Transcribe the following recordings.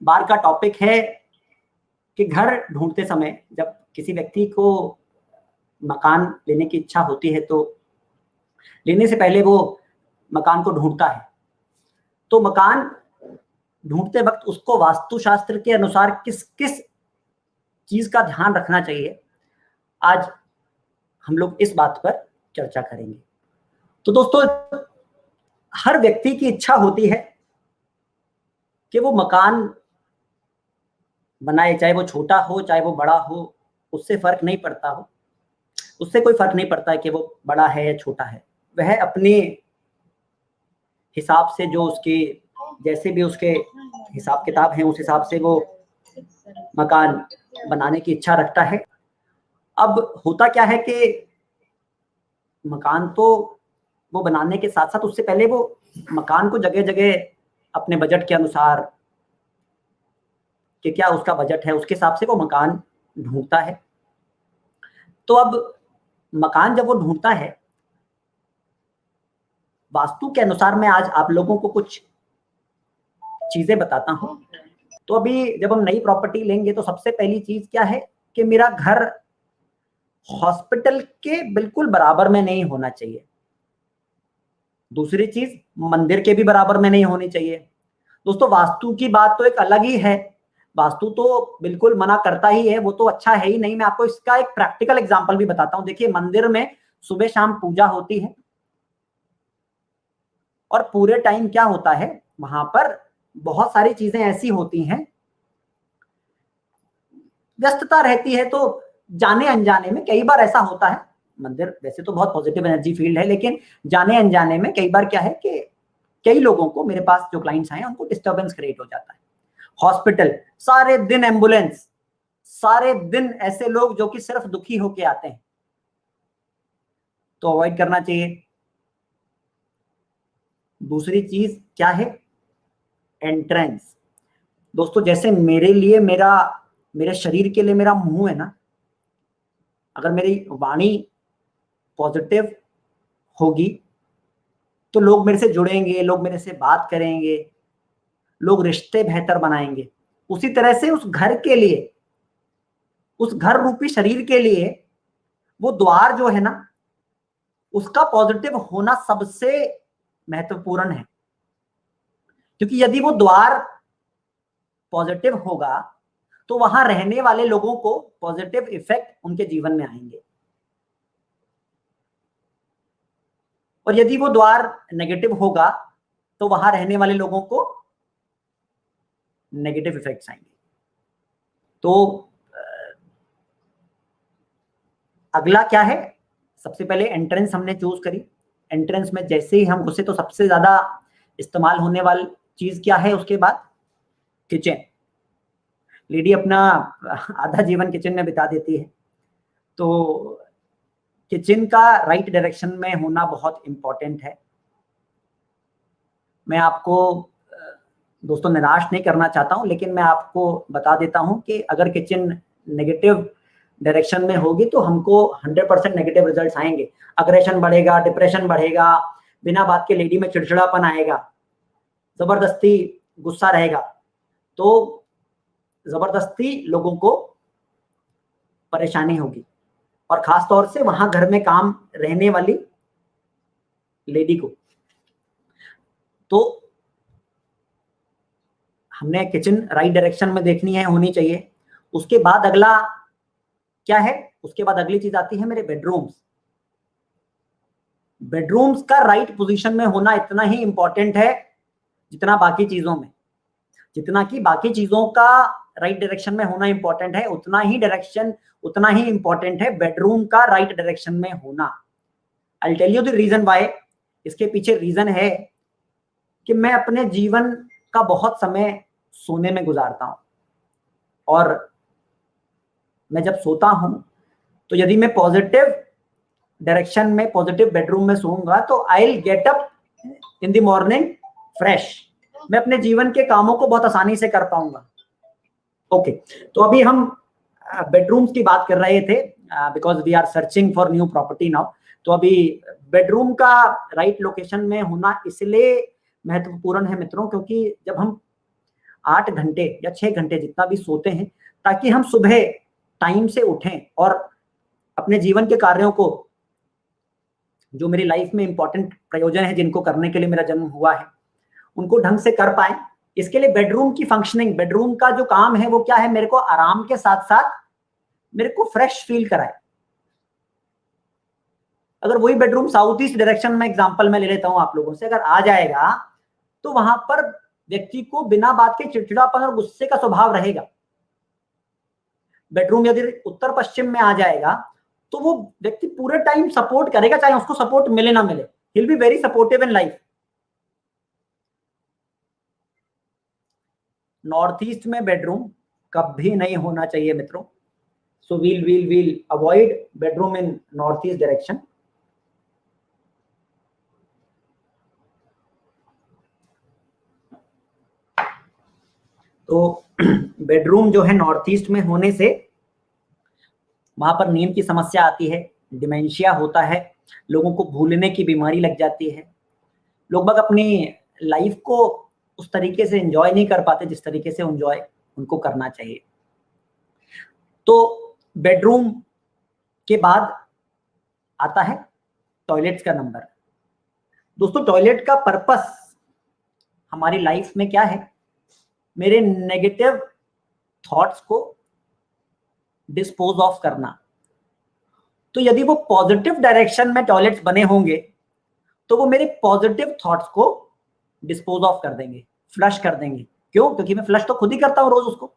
बार का टॉपिक है कि घर ढूंढते समय जब किसी व्यक्ति को मकान लेने की इच्छा होती है तो लेने से पहले वो मकान को ढूंढता है। तो मकान ढूंढते वक्त उसको वास्तुशास्त्र के अनुसार किस किस चीज का ध्यान रखना चाहिए, आज हम लोग इस बात पर चर्चा करेंगे। तो दोस्तों, हर व्यक्ति की इच्छा होती है कि वो मकान बनाए, चाहे वो छोटा हो चाहे वो बड़ा हो, उससे फर्क नहीं पड़ता हो, उससे कोई फर्क नहीं पड़ता है कि वो बड़ा है या छोटा है। वह अपने हिसाब से, जो उसके जैसे भी उसके हिसाब किताब है, उस हिसाब से वो मकान बनाने की इच्छा रखता है। अब होता क्या है कि मकान तो वो बनाने के साथ साथ उससे पहले वो मकान को जगह जगह अपने बजट के अनुसार, कि क्या उसका बजट है, उसके हिसाब से वो मकान ढूंढता है। तो अब मकान जब वो ढूंढता है वास्तु के अनुसार, मैं आज आप लोगों को कुछ चीजें बताता हूं। तो अभी जब हम नई प्रॉपर्टी लेंगे तो सबसे पहली चीज क्या है कि मेरा घर हॉस्पिटल के बिल्कुल बराबर में नहीं होना चाहिए। दूसरी चीज, मंदिर के भी बराबर में नहीं होनी चाहिए। दोस्तों, वास्तु की बात तो एक अलग ही है, वास्तु तो बिल्कुल मना करता ही है, वो तो अच्छा है ही नहीं। मैं आपको इसका एक प्रैक्टिकल एग्जांपल भी बताता हूं। देखिए, मंदिर में सुबह शाम पूजा होती है और पूरे टाइम क्या होता है, वहां पर बहुत सारी चीजें ऐसी होती हैं, व्यस्तता रहती है। तो जाने अनजाने में कई बार ऐसा होता है, मंदिर वैसे तो बहुत पॉजिटिव एनर्जी फील्ड है, लेकिन जाने अनजाने में कई बार क्या है कि कई लोगों को, मेरे पास जो क्लाइंट्स आए, उनको डिस्टर्बेंस क्रिएट हो जाता है। हॉस्पिटल, सारे दिन एम्बुलेंस, सारे दिन ऐसे लोग जो कि सिर्फ दुखी होके आते हैं, तो अवॉइड करना चाहिए। दूसरी चीज क्या है, एंट्रेंस। दोस्तों, जैसे मेरे लिए मेरे शरीर के लिए मेरा मुंह है ना, अगर मेरी वाणी पॉजिटिव होगी तो लोग मेरे से जुड़ेंगे, लोग मेरे से बात करेंगे, लोग रिश्ते बेहतर बनाएंगे। उसी तरह से उस घर के लिए, उस घर रूपी शरीर के लिए, वो द्वार जो है ना, उसका पॉजिटिव होना सबसे महत्वपूर्ण है। क्योंकि यदि वो द्वार पॉजिटिव होगा तो वहां रहने वाले लोगों को पॉजिटिव इफेक्ट उनके जीवन में आएंगे, और यदि वो द्वार नेगेटिव होगा तो वहां रहने वाले लोगों को नेगेटिव इफेक्ट्स आएंगे। तो अगला क्या है, सबसे पहले एंट्रेंस हमने चूज करी। एंट्रेंस में जैसे ही हम घुसे तो सबसे ज्यादा इस्तेमाल होने वाली चीज क्या है, उसके बाद किचन। लेडी अपना आधा जीवन किचन में बिता देती है, तो किचन का राइट डायरेक्शन में होना बहुत इंपॉर्टेंट है। मैं आपको दोस्तों निराश नहीं करना चाहता हूं, लेकिन मैं आपको बता देता हूं कि अगर किचन नेगेटिव डायरेक्शन में होगी तो हमको 100% नेगेटिव रिजल्ट्स आएंगे। अग्रेशन बढ़ेगा, डिप्रेशन बढ़ेगा, बिना बात के लेडी में चिड़चिड़ापन आएगा, जबरदस्ती गुस्सा रहेगा। तो जबरदस्ती लोगों को परेशानी होगी, और खास तौर से वहां घर में काम रहने वाली लेडी को। तो हमने किचन राइट डायरेक्शन में देखनी है, होनी चाहिए। उसके बाद अगला क्या है, उसके बाद अगली चीज आती है मेरे बेडरूम्स। बेडरूम्स का राइट पोजीशन में होना इतना ही इंपॉर्टेंट है जितना बाकी चीजों में, जितना कि बाकी चीजों का राइट डायरेक्शन में होना इंपॉर्टेंट है, उतना ही इंपॉर्टेंट है बेडरूम का राइट डायरेक्शन में होना। I tell you the reason why. इसके पीछे रीजन है कि मैं अपने जीवन का बहुत समय सोने में गुजारता हूं, और मैं जब सोता हूं तो यदि मैं पॉजिटिव डायरेक्शन में, पॉजिटिव बेडरूम में सोऊंगा तो I will get up in the morning fresh. मैं अपने जीवन के कामों को बहुत आसानी से कर पाऊंगा। ओके, तो अभी हम बेडरूम्स की बात कर रहे थे, because we are searching for new property now. तो अभी बेडरूम का राइट लोकेशन में होना इसलिए महत्वपूर्ण है मित्रों, क्योंकि जब हम 8 घंटे या 6 घंटे जितना भी सोते हैं, ताकि हम सुबह टाइम से उठें और अपने जीवन के कार्यों को, जो मेरी लाइफ में इंपॉर्टेंट प्रयोजन है जिनको करने के लिए मेरा जन्म हुआ है, उनको ढंग से कर पाए। इसके लिए बेडरूम की फंक्शनिंग, बेडरूम का जो काम है वो क्या है, मेरे को आराम के साथ साथ मेरे को फ्रेश फील कराए। अगर वही बेडरूम साउथ ईस्ट डायरेक्शन में, एग्जांपल मैं ले लेता हूं आप लोगों से, अगर आ जाएगा तो वहां पर व्यक्ति को बिना बात के चिड़चिड़ापन और गुस्से का स्वभाव रहेगा। बेडरूम यदि उत्तर पश्चिम में आ जाएगा तो वो व्यक्ति पूरे टाइम सपोर्ट करेगा, चाहे उसको सपोर्ट मिले ना मिले, he will be very supportive in life. North east में बेडरूम कभी नहीं होना चाहिए मित्रों। सो we'll अवॉइड बेडरूम इन नॉर्थ ईस्ट डायरेक्शन। तो बेडरूम जो है नॉर्थ ईस्ट में होने से वहां पर नींद की समस्या आती है, डिमेंशिया होता है, लोगों को भूलने की बीमारी लग जाती है, लोग बाग अपनी लाइफ को उस तरीके से एंजॉय नहीं कर पाते जिस तरीके से एंजॉय उनको करना चाहिए। तो बेडरूम के बाद आता है टॉयलेट्स का नंबर। दोस्तों, टॉयलेट का पर्पस हमारी लाइफ में क्या है, मेरे नेगेटिव थॉट्स को डिस्पोज ऑफ करना। तो यदि वो पॉजिटिव डायरेक्शन में टॉयलेट्स बने होंगे तो वो मेरे पॉजिटिव थॉट्स को डिस्पोज ऑफ कर देंगे, फ्लश कर देंगे। क्यों? क्योंकि मैं फ्लश तो खुद ही करता हूं रोज उसको।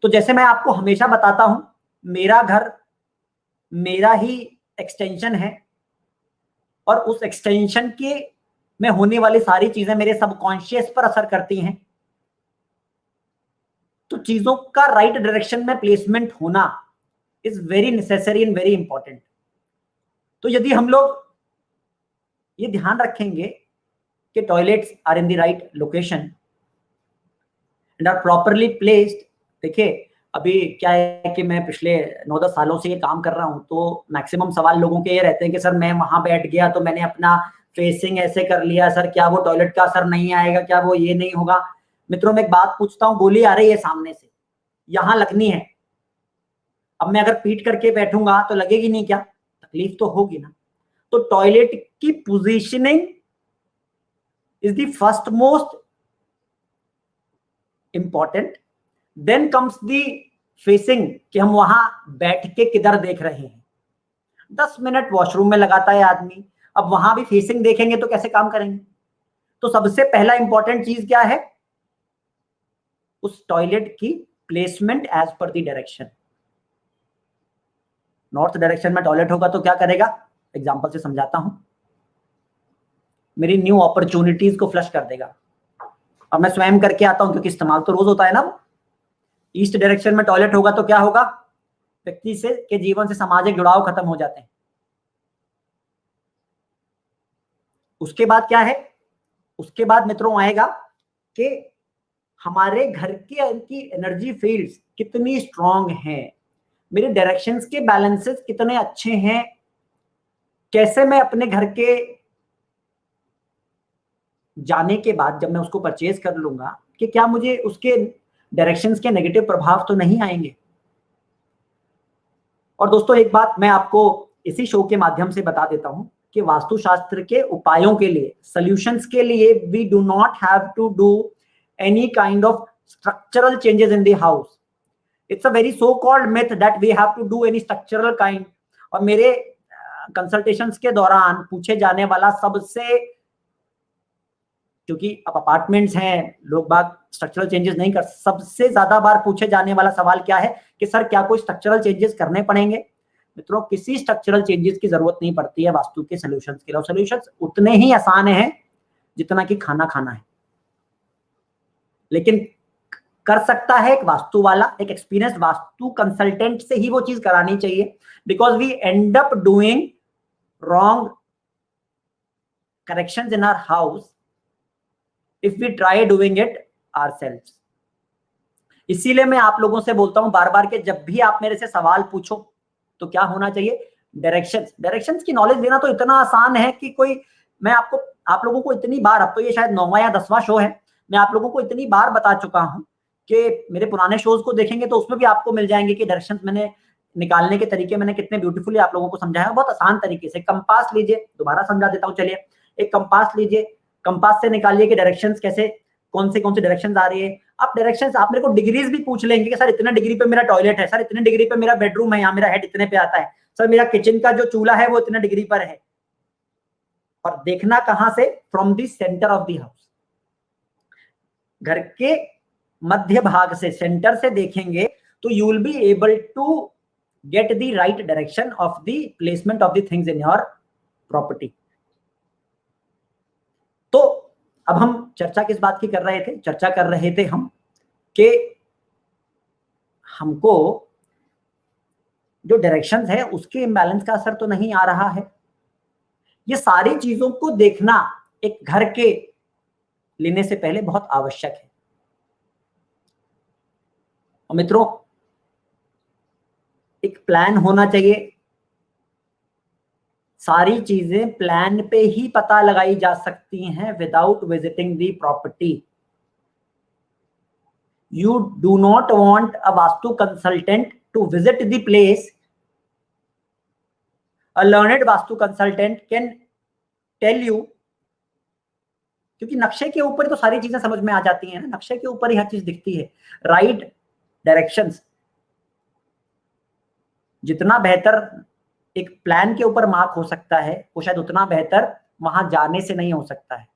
तो जैसे मैं आपको हमेशा बताता हूं, मेरा घर मेरा ही एक्सटेंशन है और उस एक्सटेंशन के में होने वाली सारी चीजें मेरे सबकॉन्शियस पर असर करती हैं। तो चीजों का राइट डायरेक्शन में प्लेसमेंट होना is very necessary and very important. तो यदि हम लोग ये ध्यान रखेंगे कि toilets are in the right location and are properly placed. देखिए, अभी क्या है कि मैं पिछले 9-10 सालों से ये काम कर रहा हूं, तो मैक्सिमम सवाल लोगों के ये रहते हैं कि सर मैं वहां बैठ गया तो मैंने अपना फेसिंग ऐसे कर लिया, सर क्या वो टॉयलेट का असर नहीं आएगा, क्या वो ये नहीं होगा। मित्रों, मैं एक बात पूछता हूँ, गोली आ रही है सामने से, यहां लगनी है, अब मैं अगर पीट करके बैठूंगा तो लगेगी नहीं क्या? तकलीफ तो होगी ना। तो टॉयलेट की positioning is the first most important, then comes the facing, कि हम वहां बैठ के किधर देख रहे हैं। 10 मिनट वॉशरूम में लगाता है आदमी, अब वहां भी फेसिंग देखेंगे तो कैसे काम करेंगे? तो सबसे पहला इंपॉर्टेंट चीज क्या है, उस टॉयलेट की placement as per the direction. North direction में टॉयलेट होगा तो क्या करेगा, एग्जांपल से समझाता हूं, मेरी न्यू अपॉर्चुनिटीज को फ्लश कर देगा। अब मैं स्वयं करके आता हूं क्योंकि इस्तेमाल तो रोज होता है ना। ईस्ट डायरेक्शन में टॉयलेट होगा तो क्या होगा, व्यक्ति से के जीवन से सामाजिक जुड़ाव खत्म हो जाते हैं। उसके बाद क्या है, उसके बाद मित्रों आएगा कि हमारे घर की एनर्जी फील्ड्स कितनी स्ट्रांग हैं, मेरे डायरेक्शंस के बैलेंसेस कितने अच्छे हैं, कैसे मैं अपने घर के जाने के बाद जब मैं उसको परचेज कर लूंगा कि क्या मुझे उसके डायरेक्शंस के नेगेटिव प्रभाव तो नहीं आएंगे। और दोस्तों, एक बात मैं आपको इसी शो के माध्यम से बता देता हूं कि वास्तुशास्त्र के उपायों के लिए, सॉल्यूशंस के लिए, we do not have to do any kind of structural changes in the house. It's a very so called myth that we have to do any structural kind. और मेरे कंसल्टेशंस के दौरान पूछे जाने वाला सबसे, क्योंकि अब अपार्टमेंट्स हैं, लोग बाग स्ट्रक्चरल चेंजेस नहीं कर, सबसे ज्यादा बार पूछे जाने वाला सवाल क्या है कि सर क्या कोई स्ट्रक्चरल चेंजेस करने पड़ेंगे? मित्रों, किसी स्ट्रक्चरल चेंजेस की जरूरत नहीं पड़ती है वास्तु के सॉल्यूशंस के लिए। सॉल्यूशंस उतने ही आसान हैं जितना कि खाना खाना है, लेकिन कर सकता है एक वास्तु वाला, एक एक्सपीरियंस वास्तु कंसल्टेंट से ही वो चीज करानी चाहिए। Because we end up doing wrong corrections in our house if we try doing it ourselves। इसीलिए मैं आप लोगों से बोलता हूं बार बार कि जब भी आप मेरे से सवाल पूछो तो क्या होना चाहिए, डायरेक्शंस की नॉलेज देना तो इतना आसान है कि कोई, मैं आप लोगों को इतनी बार, अब तो ये शायद 9वां या 10वां शो है, मैं आप लोगों को इतनी बार बता चुका हूं कि मेरे पुराने शोज को देखेंगे तो उसमें भी आपको मिल जाएंगे कि डायरेक्शंस मैंने निकालने के तरीके मैंने कितने ब्यूटीफुली आप लोगों को समझाया, बहुत आसान तरीके से। कंपास लीजिए, दोबारा समझा देता हूं, चलिए। एक कंपास लीजिए, कंपास से निकालिए कि डायरेक्शंस कैसे, कौन से डायरेक्शंस आ रही है। आप डायरेक्शंस, आप मेरे को डिग्रीज भी पूछ लेंगे कि सर इतने डिग्री पे मेरा टॉयलेट है, सर इतने डिग्री पे मेरा बेडरूम है, यहाँ मेरा हेड इतने पे आता है, सर मेरा किचन का जो चूल्हा है वो इतने डिग्री पर है। और देखना कहां से? From the centre of the house, घर के मध्य भाग से, सेंटर से देखेंगे तो you will be able to get the right direction of the placement of the things in your property. तो अब हम चर्चा किस बात की कर रहे थे? चर्चा कर रहे थे हम कि हमको जो डायरेक्शंस है उसके इम्बैलेंस का असर तो नहीं आ रहा है। ये सारी चीजों को देखना एक घर के लेने से पहले बहुत आवश्यक है। और मित्रों, एक प्लान होना चाहिए। सारी चीजें प्लान पे ही पता लगाई जा सकती हैं without visiting the property. You do not want a vastu consultant to visit the place. A learned vastu consultant can tell you, क्योंकि नक्शे के ऊपर तो सारी चीजें समझ में आ जाती हैं, नक्शे के ऊपर ही हर चीज दिखती है। राइट डायरेक्शंस जितना बेहतर एक प्लान के ऊपर मार्क हो सकता है, वो शायद उतना बेहतर वहां जाने से नहीं हो सकता है।